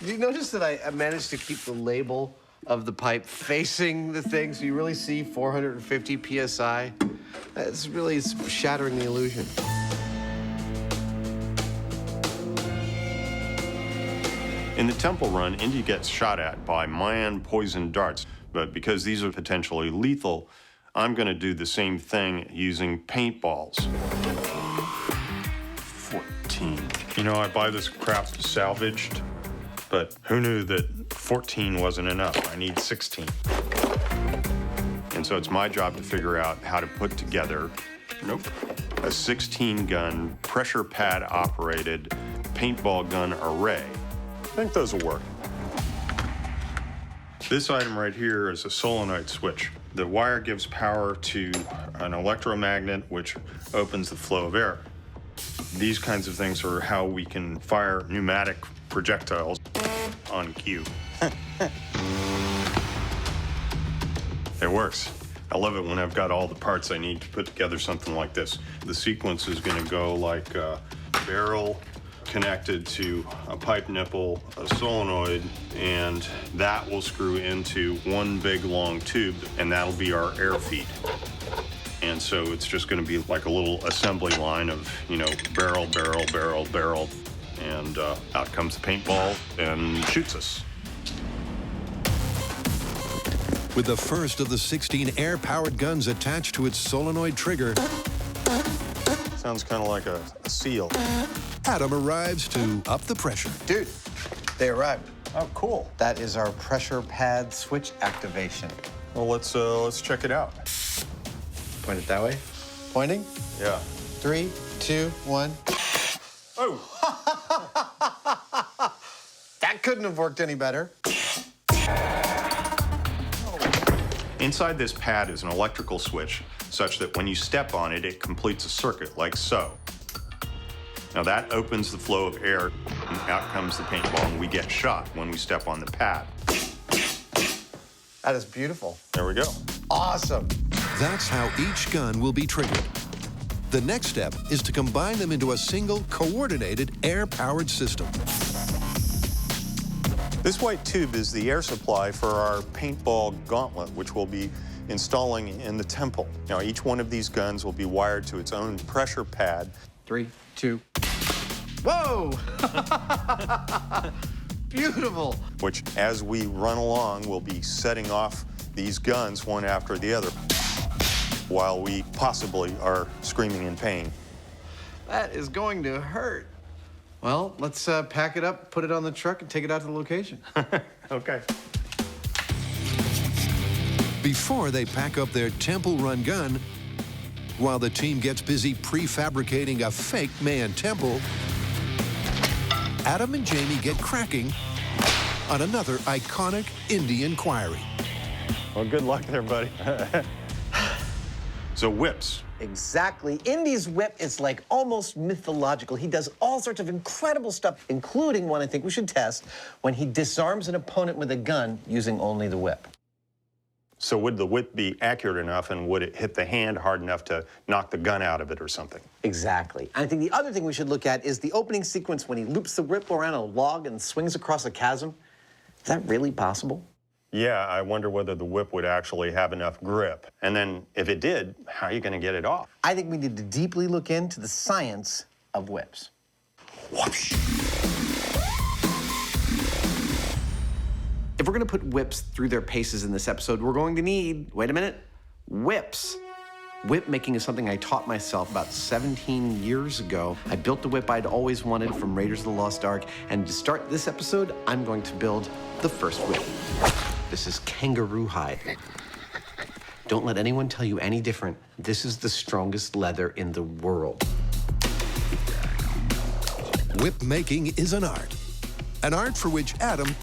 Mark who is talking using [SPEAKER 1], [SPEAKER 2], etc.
[SPEAKER 1] Did you notice that I managed to keep the label of the pipe facing the thing, so you really see 450 PSI? It's really shattering the illusion.
[SPEAKER 2] In the temple run, Indy gets shot at by Mayan poison darts, but because these are potentially lethal, I'm going to do the same thing using paintballs. 14. You know, I buy this crap salvaged, but who knew that 14 wasn't enough? I need 16. And so it's my job to figure out how to put together, a 16-gun, pressure pad operated paintball gun array. I think those will work. This item right here is a solenoid switch. The wire gives power to an electromagnet, which opens the flow of air. These kinds of things are how we can fire pneumatic projectiles on cue. It works. I love it when I've got all the parts I need to put together something like this. The sequence is going to go like a barrel connected to a pipe nipple, a solenoid, and that will screw into one big long tube, and that'll be our air feed. And so it's just going to be like a little assembly line of, barrel, barrel, barrel, barrel, and out comes the paintball and shoots us.
[SPEAKER 3] With the first of the 16 air-powered guns attached to its solenoid trigger,
[SPEAKER 2] Sounds kind of like a seal.
[SPEAKER 3] Adam arrives to up the pressure.
[SPEAKER 1] Dude, they arrived.
[SPEAKER 2] Oh, cool.
[SPEAKER 1] That is our pressure pad switch activation.
[SPEAKER 2] Well, let's check it out.
[SPEAKER 1] Point it that way. Pointing?
[SPEAKER 2] Yeah.
[SPEAKER 1] 3, 2, 1.
[SPEAKER 2] Oh!
[SPEAKER 1] That couldn't have worked any better.
[SPEAKER 2] Inside this pad is an electrical switch such that when you step on it, it completes a circuit like so. Now that opens the flow of air, and out comes the paintball, and we get shot when we step on the pad.
[SPEAKER 1] That is beautiful.
[SPEAKER 2] There we go.
[SPEAKER 1] Awesome.
[SPEAKER 3] That's how each gun will be triggered. The next step is to combine them into a single, coordinated, air-powered system.
[SPEAKER 2] This white tube is the air supply for our paintball gauntlet, which we'll be installing in the temple. Now, each one of these guns will be wired to its own pressure pad.
[SPEAKER 1] 3, 2. Whoa! Beautiful.
[SPEAKER 2] Which, as we run along, will be setting off these guns one after the other while we possibly are screaming in pain.
[SPEAKER 1] That is going to hurt. Well, let's pack it up, put it on the truck, and take it out to the location.
[SPEAKER 2] Okay.
[SPEAKER 3] Before they pack up their Temple Run gun, while the team gets busy prefabricating a fake Mayan temple, Adam and Jamie get cracking on another iconic Indian quarry.
[SPEAKER 2] Well, good luck there, buddy. So whips.
[SPEAKER 4] Exactly. Indy's whip is like almost mythological. He does all sorts of incredible stuff, including one I think we should test, when he disarms an opponent with a gun using only the whip.
[SPEAKER 2] So would the whip be accurate enough, and would it hit the hand hard enough to knock the gun out of it or something?
[SPEAKER 4] Exactly. And I think the other thing we should look at is the opening sequence when he loops the whip around a log and swings across a chasm. Is that really possible?
[SPEAKER 2] Yeah, I wonder whether the whip would actually have enough grip. And then if it did, how are you going to get it off?
[SPEAKER 4] I think we need to deeply look into the science of whips.
[SPEAKER 2] Whoosh.
[SPEAKER 1] If we're going to put whips through their paces in this episode, we're going to need, wait a minute, whips. Whip making is something I taught myself about 17 years ago. I built the whip I'd always wanted from Raiders of the Lost Ark, and to start this episode, I'm going to build the first whip. This is kangaroo hide. Don't let anyone tell you any different. This is the strongest leather in the world.
[SPEAKER 3] Whip making is an art for which Adam